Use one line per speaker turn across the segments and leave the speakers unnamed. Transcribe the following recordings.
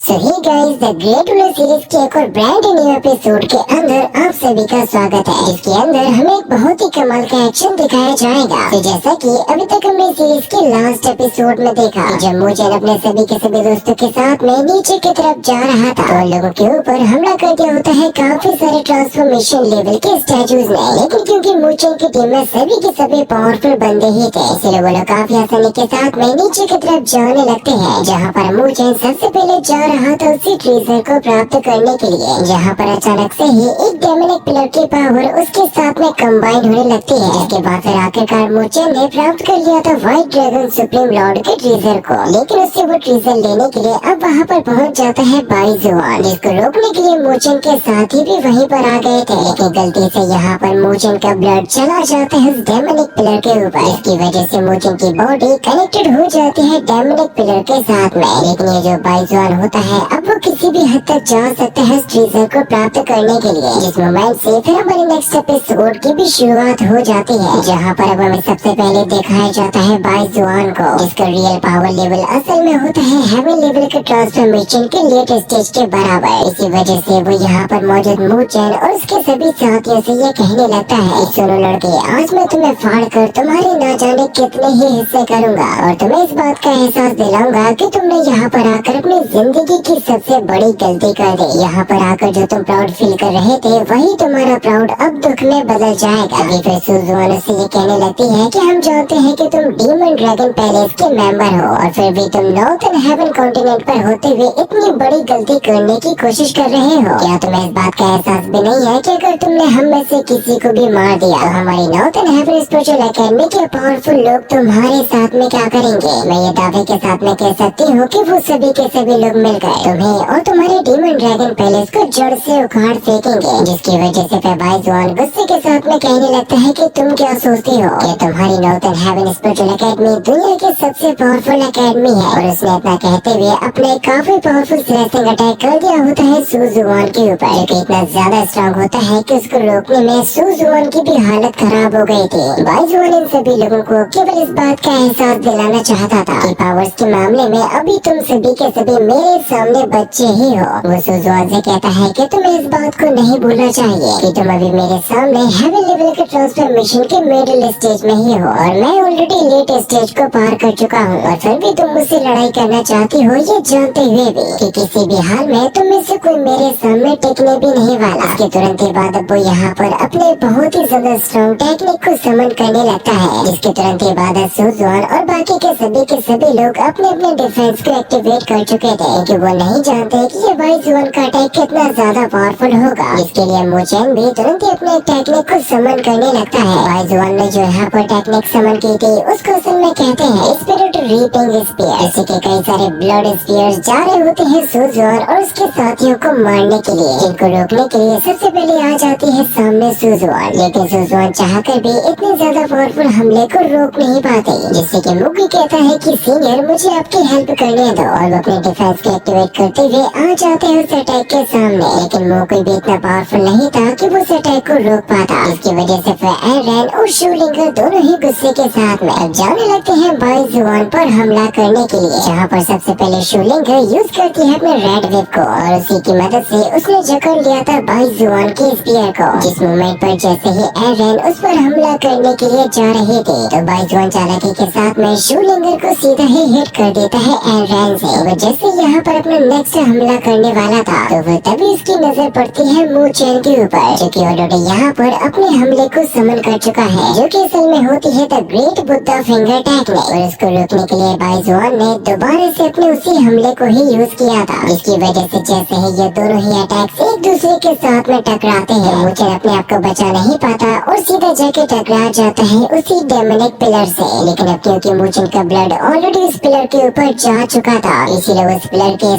So hey guys, the great ruler series के एक और ब्रांड न्यू एपिसोड के अंदर आप सभी का स्वागत है। इसके अंदर हमें एक बहुत ही कमाल का एक्शन दिखाया जाएगा। तो जैसा कि अभी तक हमने सीरीज के लास्ट एपिसोड में देखा कि जब मूचेन अपने सभी के सभी दोस्तों के साथ में नीचे की तरफ जा रहा था तो लोगों के ऊपर हमला कर दिया होता है काफी सारे ट्रांसफॉर्मेशन लेवल के स्टैचूज ने। लेकिन क्योंकि मूचेन की टीम में सभी के सभी पावरफुल बंदे ही थे, इसलिए वो लोग काफी आसानी के साथ में नीचे की तरफ जाने लगते हैं, जहाँ पर मूचेन सबसे पहले जा रहा था उसी ट्रेजर को प्राप्त करने के लिए, जहाँ पर अचानक से ही एक डेमोनिक पिलर की पावर उसके साथ में कंबाइन होने लगती है। जिसके बाद फिर आखिरकार मूचेन ने प्राप्त कर लिया था व्हाइट ड्रैगन सुप्रीम लॉर्ड के ट्रेजर को। लेकिन उससे वो ट्रेजर लेने के लिए अब वहाँ पर पहुँच जाता है बाइजुआन, जिसको रोकने के लिए मूचेन के साथी भी वहीं पर आ गए थे। लेकिन गलती से यहाँ पर मूचेन का ब्लड चला जाता है उस डेमोनिक पिलर के ऊपर, जिसकी वजह से मूचेन की बॉडी कनेक्टेड हो जाती है डेमोनिक पिलर के साथ में। लेकिन ये जो बाइजुआन होता है अब वो किसी भी हद तक जा सकता है इस ट्रेजर को प्राप्त करने के लिए। जिस मोमेंट से फिर हमारे नेक्स्ट एपिसोड की भी शुरुआत हो जाती है, जहाँ पर अब हमें सबसे पहले दिखाया जाता है बाइजुआन को, जिसका रियल पावर लेवल असल में होता है हेवन लेवल के ट्रांसफॉर्मेशन के लेट स्टेज के बराबर। इसी वजह से वो यहाँ पर मौजूद मूचेन और उसके सभी साथियों से ये कहने लगता है, सुनो लड़के, आज मैं तुम्हें फाड़ कर तुम्हारे ना जाने कितने ही हिस्से करूँगा और तुम्हें इस बात का एहसास दिलाऊंगा कि तुमने यहाँ पर आकर अपनी जिंदगी की सबसे बड़ी गलती कर दी। यहाँ पर आकर जो तुम प्राउड फील कर रहे थे वही तुम्हारा प्राउड अब दुख में बदल जाएगा। अभी फिर सुजुआन से ये कहने लगती है कि हम जानते हैं कि तुम डीमन ड्रैगन पैलेस के मेंबर हो और फिर भी तुम नॉर्थन हेवन कॉन्टिनेंट पर होते हुए इतनी बड़ी गलती करने की कोशिश कर रहे हो। क्या तुम्हें इस बात का एहसास भी नहीं है कि अगर तुमने हम में से किसी को भी मार दिया तो हमारी नॉर्थन हेवन स्पिरिचुअल एकेडमी के पावरफुल लोग तुम्हारे साथ में क्या करेंगे? मैं ये दावे के साथ में कह सकती हूँ कि वो सभी के सभी लोग मिलकर तुम्हें और तुम्हारे डीमन ड्रैगन पैलेस को जड़ से उखाड़ फेंकेंगे। जिसकी वजह से फिर बाइजुआन गुस्से के साथ में कहने लगता है कि तुम क्या सोचती हो कि तुम्हारी नॉर्थन हेवन स्पिरिचुअल एकेडमी दुनिया की सबसे पावरफुल एकेडमी है। और उसने इतना कहते हुए अपने काफी पावरफुल स्लैशिंग अटैक कर दिया होता है सुजुआन के ऊपर, जो कि इतना ज्यादा स्ट्रॉन्ग होता है कि उसको रोकने में सुजुआन की भी हालत खराब हो गई थी। बाइजुआन इन सभी लोगों को केवल इस बात का एहसास दिलाना चाहता था कि पावर्स के मामले में अभी तुम सभी के सभी मेरे सामने बच्चे ही हो। वो सुजुआन से कहता है कि तुम्हें इस बात को नहीं भूलना चाहिए कि तुम अभी मेरे सामने हेवन लेवल के ट्रांसफॉर्मेशन के मिडिल स्टेज में ही हो और मैं ऑलरेडी लेट स्टेज को पार कर चुका हूँ। और फिर भी तुम मुझसे लड़ाई करना चाहती हो, ये जानते हुए भी कि किसी भी हाल में तुम में से कोई मेरे सामने टिकने भी नहीं वाला। इसके तुरंत ही बाद अब वो यहाँ पर अपने बहुत ही ज्यादा स्ट्रॉन्ग टेक्निक को समन करने लगता है, जिसके तुरंत ही बाद सुजुआन और बाकी के सभी लोग अपने अपने डिफेंस को एक्टिवेट कर चुके थे कि वो नहीं जानते कि ये बाइजुआन का अटैक कितना ज्यादा पावरफुल होगा। इसके लिए मूचेन भी तुरंत ही अपने टेक्निक को समन करने लगता है। बाइजुआन ने जो यहाँ पर टेक्निक समन की थी उसको असल में कहते हैं स्पिरिट रीपिंग स्पीयर। इसी के कई सारे ब्लड स्पीयर्स जा रहे होते हैं सुजुआन और उसके साथियों को मारने के लिए, जिनको रोकने के लिए सबसे पहले आ जाती है सामने सुजुआन। लेकिन सुजुआन चाहकर भी इतने ज्यादा पावरफुल हमले को रोक नहीं पाते, जिससे कि मुगी कहता है कि सीनियर मुझे आपकी हेल्प करने दो और वो अपने डिफेंस को एक्टिवेट करते हुए आ जाते हैं उस अटैक के सामने। लेकिन मोकोई भी इतना पावरफुल नहीं था कि वो उस अटैक को रोक पाता। इसकी वजह से फिर एरन और शूलिंगर दोनों ही गुस्से के साथ में अब जाने लगते हैं बाइजुआन पर हमला करने के लिए, जहाँ पर सबसे पहले शूलिंगर यूज करती है अपने रेड वेव को और उसी की मदद से उसने जकड़ लिया था बाइजुआन के स्पीयर को। जिस मोमेंट पर जैसे ही एरन उस पर हमला करने के लिए जा रहे थे तो बाइजुआन चालाकी के साथ में शूलिंगर को सीधा ही हिट कर देता है एरन से। वो जैसे यहाँ पर अपना नेक्स्ट हमला करने वाला था तो वो तभी उसकी नजर पड़ती है मूचेन के ऊपर, जो कि ऑलरेडी यहाँ पर अपने हमले को समन कर चुका है, जो कि असल में होती है the great Buddha finger technique. और उसको रोकने के लिए बाइजुआन ने दोबारा से अपने उसी हमले को ही यूज किया था, जिसकी वजह से जैसे ही ये दोनों ही अटैक्स एक दूसरे के साथ में टकराते हैं, मूचेन अपने आप को बचा नहीं पाता और सीधा जाके टकरा जाता है उसी डेमोनिक पिलर से। लेकिन अब क्योंकि मूचेन का ब्लड ऑलरेडी उस पिलर के ऊपर जा चुका था, इसीलिए उस पिलर के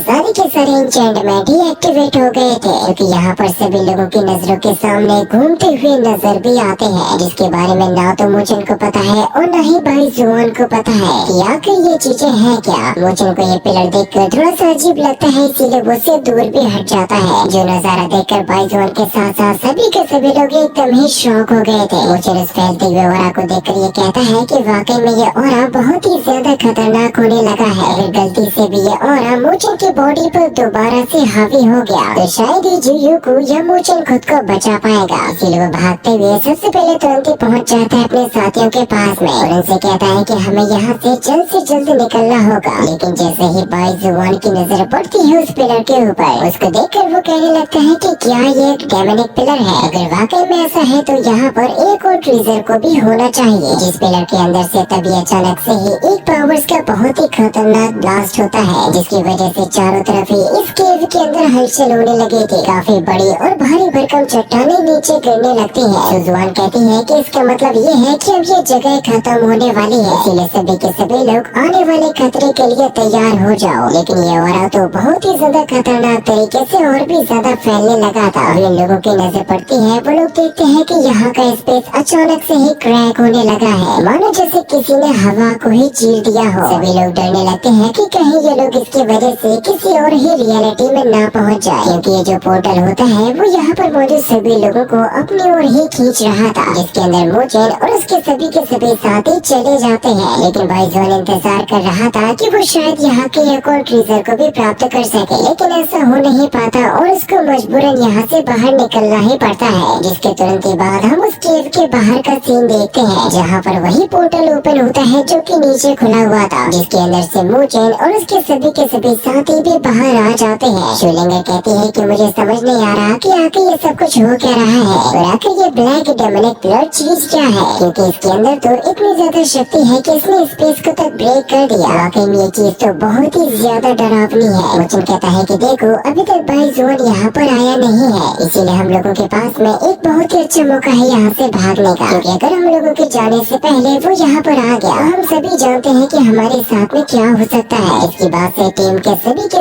सारे एन्चेंटमेंट ही एक्टिवेट हो गए थे, क्योंकि यहाँ पर सभी लोगों की नजरों के सामने घूमते हुए नजर भी आते हैं, जिसके बारे में ना तो मूचेन को पता है और न ही बाइजुआन को पता है कि आखिर ये चीजें हैं क्या। मूचेन को ये पिलर देखकर थोड़ा सा अजीब लगता है, इसीलिए वो उससे दूर भी हट जाता है। जो नजारा देखकर बाइजुआन के साथ साथ सभी के सभी लोग एकदम ही शॉक हो गए थे। मूचेन उस फैलते हुए ऑरा को देखकर ये कहता है कि वाकई में ये ऑरा बहुत ही ज्यादा खतरनाक होने लगा है। अगर गलती से भी ये ऑरा मूचेन शूलिंगर की बॉडी पर दोबारा से हावी हो गया तो शायद ही जुयुको या मूचेन खुद को बचा पाएगा। इसीलिए वो भागते हुए सबसे पहले तुरंत ही पहुंच जाता है अपने साथियों के पास में और उनसे कहता है कि हमें यहाँ से जल्द निकलना होगा। लेकिन जैसे ही बाइजुआन की नजर पड़ती है उस पिलर के ऊपर, उसको देखकर वो कहने लगता है कि क्या ये एक डेमोनिक पिलर है? अगर वाकई में ऐसा है तो यहाँ पर एक और ट्रीजर को भी होना चाहिए। जिस पिलर के अंदर से तभी अचानक से ही एक पावर्स का बहुत ही खतरनाक ब्लास्ट होता है, जिसकी वजह से चारों तरफ ही इस केव के अंदर हलचल होने लगी थी। काफी बड़ी और भारी भरकम चट्टानें नीचे गिरने लगती है। सुजुआन कहती है कि इसका मतलब ये है कि अब ये जगह खत्म होने वाली है, इसलिए सभी के सभी लोग आने वाले खतरे के लिए तैयार हो जाओ। लेकिन ये औरा तो बहुत ही ज्यादा खतरनाक तरीके से और भी ज्यादा फैलने लगा था। इन लोगों की नजर पड़ती है, वो लोग देखते हैं कि यहाँ का स्पेस अचानक से ही क्रैक होने लगा है, मानो जैसे किसी ने हवा को ही चीर दिया हो। सभी लोग डरने लगते हैं कि कहीं ये लोग इसकी वजह से किसी और ही रियलिटी में ना पहुँच जाए, क्योंकि ये जो पोर्टल होता है वो यहाँ पर मौजूद सभी लोगों को अपनी ओर ही खींच रहा था, जिसके अंदर मोचेन और उसके सभी के सभी साथी चले जाते हैं। लेकिन बाइजुआन इंतजार कर रहा था कि वो शायद यहाँ के एक और ट्रीजर को भी प्राप्त कर सके, लेकिन ऐसा हो नहीं पाता और उसको मजबूरन यहाँ से बाहर निकलना ही पड़ता है। जिसके तुरंत ही बाद हम उस केव के बाहर का सीन देखते हैं, जहाँ पर वही पोर्टल ओपन होता है जो कि नीचे खुला हुआ था, जिसके अंदर से मोचेन और उसके सभी साथी भी बाहर आ जाते हैं। शूलिंगर कहती है कि मुझे समझ नहीं आ रहा कि आखिर ये सब कुछ हो क्या रहा है और आखिर ये ब्लैक डेमोनिक पिलर चीज क्या है, क्योंकि इसके अंदर तो इतनी ज्यादा शक्ति है कि इसने स्पेस को तक ब्रेक कर दिया। वाकई में ये चीज तो बहुत ही ज्यादा डरावनी है। मोचेन कहता है कि देखो अभी तक बाइजुआन यहाँ पर आया नहीं है, इसीलिए हम लोगों के पास में एक बहुत ही अच्छा मौका है यहाँ से भागने का, क्योंकि अगर हम लोगों के जाने से पहले वो यहाँ पर आ गया, हम सभी जानते हैं कि हमारे साथ में क्या हो सकता है। इसकी बात से टीम के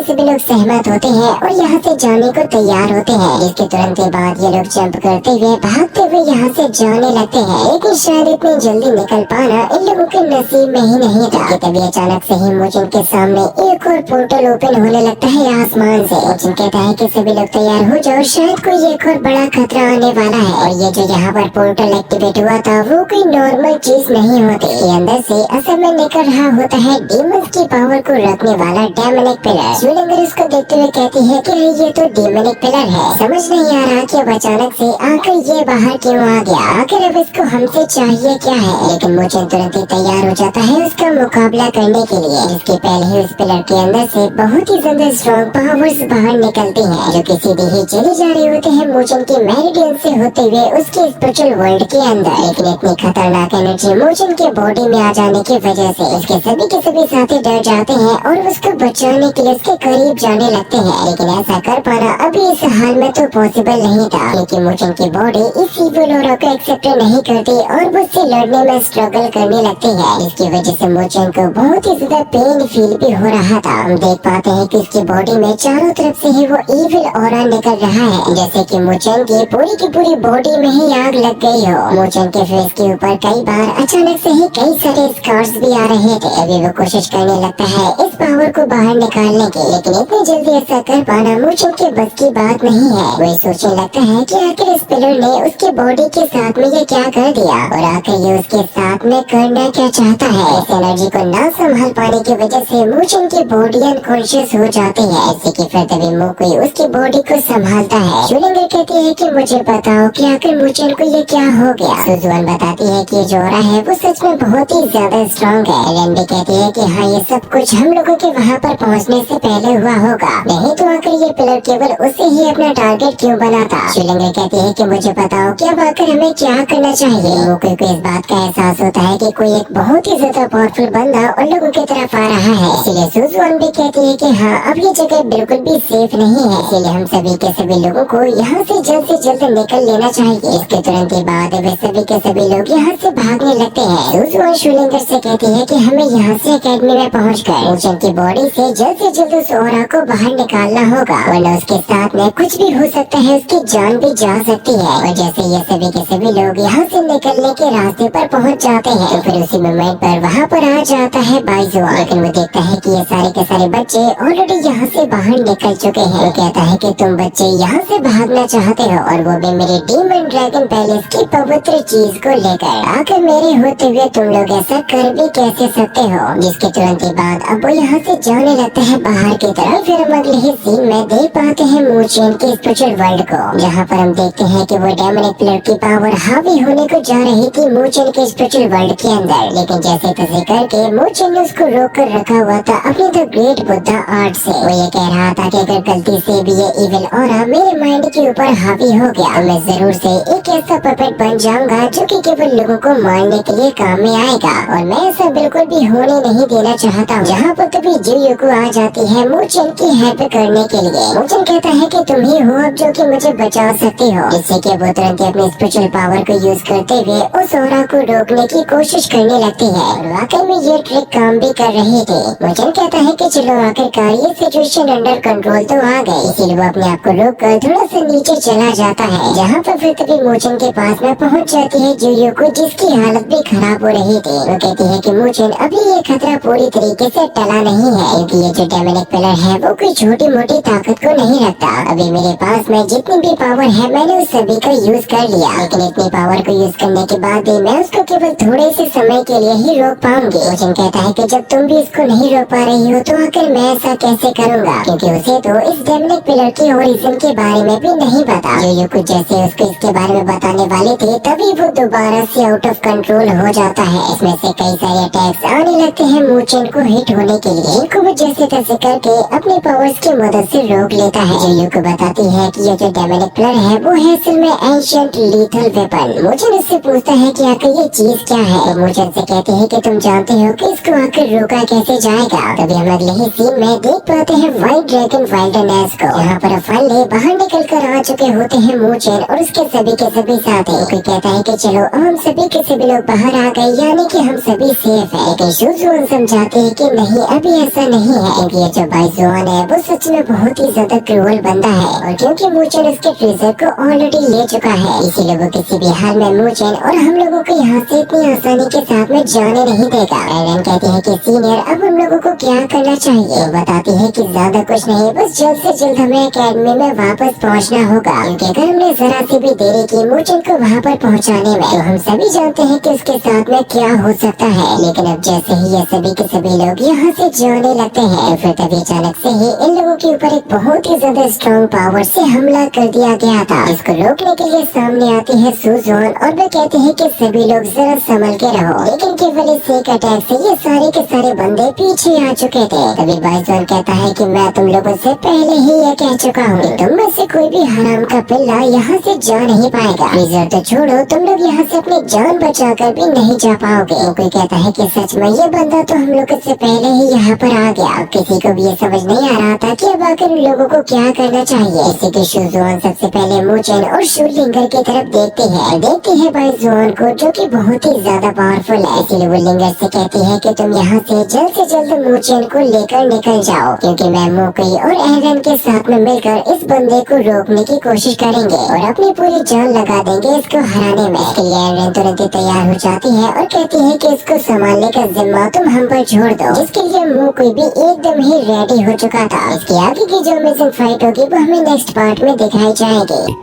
सभी लोग सहमत होते हैं और यहाँ से जाने को तैयार होते हैं। इसके तुरंत के बाद ये लोग जंप करते हुए भागते हुए यहाँ से जाने लगते हैं, लेकिन शायद इतनी जल्दी निकल पाना इन लोगों के नसीब में ही नहीं था कि तभी अचानक से ही मोचेन के सामने एक और पोर्टल ओपन होने लगता है आसमान से। मोचेन कहता है कि सभी लोग तैयार हो जाओ, शायद कोई एक और बड़ा खतरा आने वाला है। और ये जो यहाँ पर पोर्टल एक्टिवेट हुआ था वो कोई नॉर्मल चीज नहीं होती, ये अंदर से असल में निकल रहा होता है डीमंस की पावर को रखने वाला डेमोनिक पिलर। शूलिंगर इसको देखते हुए कहती है कि ये तो डेमोनिक पिलर है, समझ नहीं आ रहा कि अब अचानक से आकर ये बाहर क्यों आ गया, आखिर अब इसको हमसे चाहिए क्या है। लेकिन मोचेन तुरंत ही तैयार हो जाता है उसका मुकाबला करने के लिए, जिसके पहले ही उस पिलर के अंदर से बहुत ही ज्यादा स्ट्रॉन्ग पावर्स बाहर निकलती हैं, जो कि सीधे ही चले जा रहे होते हैं मोचेन के मेरिडियन से होते हुए उसके स्पिरिचुअल वर्ल्ड के अंदर। लेकिन इतनी खतरनाक एनर्जी मोचेन के बॉडी में आ जाने की वजह से उसके सभी के सभी साथी डर जाते हैं और उसको बचाने के लिए उसके करीब जाने लगते हैं। लेकिन ऐसा कर पाना अभी इस हाल में तो पॉसिबल नहीं था, क्योंकि मोचेन की बॉडी इस इविल ऑरा को एक्सेप्ट नहीं करती और मुझसे लड़ने में स्ट्रगल करने लगती है, जिसकी वजह से मोचेन को बहुत ही ज्यादा पेन फील भी हो रहा था। हम देख पाते हैं कि इसकी बॉडी में चारों तरफ से ही वो इविल ऑरा निकल रहा है, जैसे कि मोचेन की पूरी बॉडी में ही आग लग गई हो। मोचेन के फेस के ऊपर कई बार अचानक से ही कई सारे स्कार्स भी आ रहे थे। अभी वो कोशिश करने लगता है इस पावर को बाहर निकालने की, लेकिन इतनी जल्दी ऐसा कर पाना मोचेन के बस की बात नहीं है। वो सोचने लगता है कि आखिर इस पिलर ने उसके बॉडी के साथ में ये क्या कर दिया और आखिर ये उसके साथ में करना क्या चाहता है। इस एनर्जी को ना संभाल पाने की वजह से मोचेन की बॉडी अनकॉन्शियस हो जाती है, ऐसे कि फिर तभी मोकुई उसकी बॉडी को संभालता है। शूलिंगर कहती है कि मुझे बताओ कि आखिर मोचेन को ये क्या हो गया। सुजुआन बताती है कि जो हो रहा है वो सच में बहुत ही ज्यादा स्ट्रॉन्ग है। रेन भी कहती है कि हाँ ये सब कुछ हम लोगों के वहाँ पर पहुँचने से पहले हुआ होगा, नहीं तो आखिर ये पिलर केवल उसे ही अपना टारगेट क्यों बना था। शूलिंगर कहती है कि मुझे बताओ कि अब आखिर हमें क्या करना चाहिए। मोकुई को इस बात का एहसास होता है कि कोई एक बहुत ही ज्यादा पावरफुल बंदा उन लोगों की तरफ आ रहा है, इसलिए सुजुआन भी कहती है कि हाँ अब ये जगह बिल्कुल भी सेफ नहीं है, इसलिए हम सभी के सभी लोगों को यहाँ से जल्द निकल लेना चाहिए। इसके तुरंत ही बाद वे सभी के सभी लोग यहाँ से भागने लगते हैं। सुजुआन शूलिंगर से कहती है कि हमें यहाँ से एकेडमी में पहुँचकर मोचेन की बॉडी से जल्द उस ऑरा को बाहर निकालना होगा, वरना उसके साथ में कुछ भी हो सकता है, उसकी जान भी जा सकती है। और जैसे ये सभी के सभी लोग यहाँ से निकलने के रास्ते पर पहुँच जाते हैं तो फिर उसी मोमेंट पर वहाँ पर आ जाता है बाइजुआन। लेकिन वो देखता है कि ये सारे के सारे बच्चे ऑलरेडी यहाँ से बाहर निकल चुके हैं। वो कहता है कि तुम बच्चे यहाँ से भागना चाहते हो और वो भी मेरे डीमन ड्रैगन पैलेस की पवित्र चीज को लेकर, आखिर मेरे होते हुए तुम लोग ऐसा कर भी कैसे सकते हो। जिसके तुरंत ही बाद अब वो यहाँ से जाने लगता है बाहर की तरफ। फिर हम अगले ही सीन में देख पाते हैं मूचेन के स्पिरिचुअल वर्ल्ड को, जहाँ पर हम देखते हैं कि वो डेमोनिक पिलर की पावर हावी होने को जा रही थी मूचेन के स्पिरिचुअल वर्ल्ड के अंदर। लेकिन जैसे तैसे करके मूचेन ने उसको रोक कर रखा हुआ था अपने द ग्रेट बुद्धा आर्ट से। वो ये कह रहा था कि अगर गलती से भी ये इविल ऑरा मेरे माइंड के ऊपर हावी हो गया तो मैं जरूर से एक ऐसा पपेट बन जाऊंगा जो कि केवल लोगों को मारने के लिए काम में आएगा। और मैं ऐसा बिल्कुल भी होने नहीं देना चाहता हूँ। जहाँ पर तभी जुयुको आ जाती है मूचेन की हेल्प करने के लिए। मूचेन कहता है कि तुम ही हो अब जो कि मुझे बचा सकती हो, जिससे कि वो तुरंत अपनी स्पिरिचुअल पावर को यूज करते हुए उस ऑरा को रोकने की कोशिश करने लगती है। और वाकई में ये ट्रिक काम भी कर रही थी। मूचेन कहता है कि चलो आखिरकार ये सिचुएशन अंडर कंट्रोल तो आ गई, इसीलिए वो अपने आप को रोक कर थोड़ा सा नीचे चला जाता है। जहाँ पर फिर तभी मूचेन के पास में पहुँच जाती है जुयुको, जिसकी हालत भी खराब हो रही थी। वो कहती है कि मूचेन अभी ये खतरा पूरी तरीके से टला नहीं है, क्योंकि ये जो डेमोनिक पिलर है वो कोई छोटी मोटी ताकत को नहीं रखता। अभी मेरे पास में जितनी भी पावर है मैंने उस सभी का यूज कर लिया, लेकिन इतनी पावर को यूज करने के बाद भी मैं उसको केवल थोड़े से समय के लिए ही रोक पाऊंगी। मूचेन कहता है कि जब तुम भी इसको नहीं रोक पा रही हो तो आखिर मैं ऐसा कैसे करूँगा, क्योंकि उसे तो इस डेमोनिक पिलर की ओरिजिन के बारे में भी नहीं पता। जुयुको जैसे उसको इसके बारे में बताने वाले थे तभी वो दोबारा से आउट ऑफ कंट्रोल हो जाता है। इसमें से कई सारे अटैक्स आने लगते हैं मूचेन को हिट होने के लिए, जिनको वो जैसे तैसे करके अपने पावर्स की मदद से रोक लेता है। जुयुको बताती है कि ये जो डेमोनिक पिलर है वो है असल में एंशिएंट लीथल वेपन। मूचेन उससे पूछता है कि आखिर ये चीज क्या है। तो मूचेन से कहते हैं कि तुम जानते हो कि इसको आखिर रोका कैसे जाएगा। तभी हम अगले ही सीन में देख पाते हैं व्हाइट ड्रैगन वाइल्डरनेस को, यहाँ पर फाइनली बाहर निकल कर आ चुके होते हैं मूचेन और उसके सभी के सभी साथी। कोई कहता है कि चलो हम सभी के सभी लोग बाहर आ गए, यानी कि हम सभी सेफ है। लेकिन शुजुआन समझाते हैं कि नहीं, अभी ऐसा नहीं है, क्योंकि ये जो बाइजुआन है वो सच में बहुत ही ज्यादा क्रूअल बंदा है। और क्योंकि मूचेन उसके फ्रीजर को ऑलरेडी ले चुका है, इसीलिए वो किसी भी हाल में मूचेन और हम लोगों को यहाँ से इतनी आसानी के साथ में जाने नहीं देगा। एरन कहती है कि सीनियर अब हम लोगों को क्या करना चाहिए। वो बताती है कि ज्यादा कुछ नहीं, बस जल्द से जल्द हमें एकेडमी में वापस पहुँचना होगा, क्योंकि अगर हमने जरा सी भी देरी की मूचेन को वहाँ पर पहुँचाने में तो हम सभी जानते हैं कि उसके साथ में क्या हो सकता है। लेकिन अब जैसे ही ये सभी के सभी लोग यहाँ से जाने लगते हैं, फिर तभी अचानक से ही इन लोगों के ऊपर एक बहुत ही ज्यादा स्ट्रॉन्ग पावर से हमला कर दिया गया था। इसको रोकने के लिए सामने आती है सुजोन और वे कहते हैं कि सभी लोग जरा संभल के रहो। लेकिन केवल इस एक अटैक से ये सारे के सारे बंदे पीछे आ चुके थे। तभी बाइजोन कहता है कि मैं तुम लोगों से पहले ही ये कह चुका हूँ कि तुम में से कोई भी हराम का पिल्ला यहाँ से जा नहीं पाएगा। फ्रीजर तो छोड़ो, तुम लोग यहाँ से अपनी जान बचाकर भी नहीं जा पाओगे। कोई कहता है कि सच में ये बंदा तो हम लोग से पहले ही यहाँ पर आ गया। किसी को भी ये समझ नहीं आ रहा था कि अब आखिर उन लोगों को क्या करना चाहिए। इसी के शुजुआन सबसे पहले मूचेन और शूलिंगर की तरफ देखती है बाइजुआन को, जो कि बहुत ही ज्यादा पावरफुल है। इसीलिए वो लिंगर से कहती है कि तुम यहाँ से जल्द मूचेन को लेकर निकल जाओ, क्योंकि मैं मोकई और एरन के साथ में मिलकर इस बंदे को रोकने की कोशिश करेंगे और अपनी पूरी जान लगा देंगे इसको हराने में। इसके लिए एरन तुरंत ही तैयार हो जाती है और कहती है कि इसको संभालने का जिम्मा तुम हम पर छोड़ दो, जिसके लिए मोकई भी एकदम ही रेडी हो चुका था। इसके आगे की जो अमेजिंग फाइट होगी वो हमें नेक्स्ट पार्ट में दिखाई जाएगी।